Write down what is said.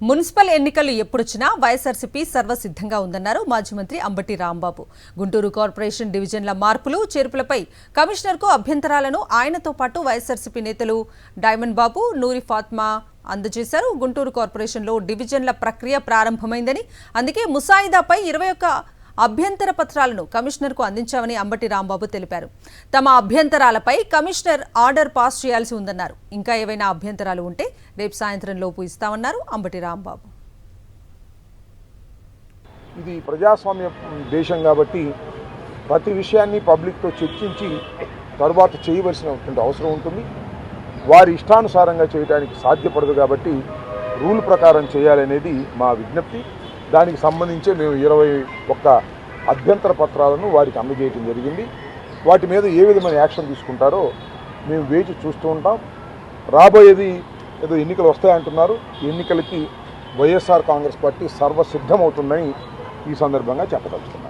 Municipal ఎన్నికలు ఎప్పుడొచ్చినా వైఎస్ఆర్సీపీ సర్వసిద్ధంగా ఉందన్నారు మాజీ మంత్రి అంబటి రాంబాబు. గుంటూరు కార్పొరేషన్ డివిజన్ల మార్పులు చేర్పులపై కమిషనర్కు అభ్యంతరాలను ఆయనతో పాటు వైఎస్ఆర్సీపీ నేతలు డైమండ్ బాబు, నూరి ఫాత్మా అందజేశారు. గుంటూరు కార్పొరేషన్లో డివిజన్ల ప్రక్రియ ప్రారంభమైందని, అందుకే ముసాయిదాపై 21 అభ్యంతర పత్రాలను కమిషనర్కు అందించామని అంబటి రాంబాబు తెలిపారు. తమ అభ్యంతరాలపై కమిషనర్ ఆర్డర్ పాస్ చేయాల్సి ఉందన్నారు. ఇంకా ఏవైనా అభ్యంతరాలు ఉంటే రేపు సాయంత్రం లోపు ఇస్తామన్నారు అంబటి రాంబాబు. ఇది ప్రజాస్వామ్య దేశం కాబట్టి ప్రతి విషయాన్ని పబ్లిక్తో చర్చించి తరువాత చేయవలసినటువంటి అవసరం ఉంటుంది. వారి ఇష్టానుసారంగా చేయడానికి సాధ్యపడదు కాబట్టి రూల్ ప్రకారం చేయాలనేది మా విజ్ఞప్తి. దానికి సంబంధించి మేము 21 అభ్యంతర పత్రాలను వారికి అందజేయడం జరిగింది. వాటి మీద ఏ విధమైన యాక్షన్ తీసుకుంటారో మేము వేచి చూస్తూ ఉంటాం. రాబోయేది ఏదో ఎన్నికలు వస్తాయంటున్నారు. ఎన్నికలకి వైఎస్ఆర్ కాంగ్రెస్ పార్టీ సర్వసిద్ధమవుతుందని ఈ సందర్భంగా చెప్పదలుచుకున్నాం.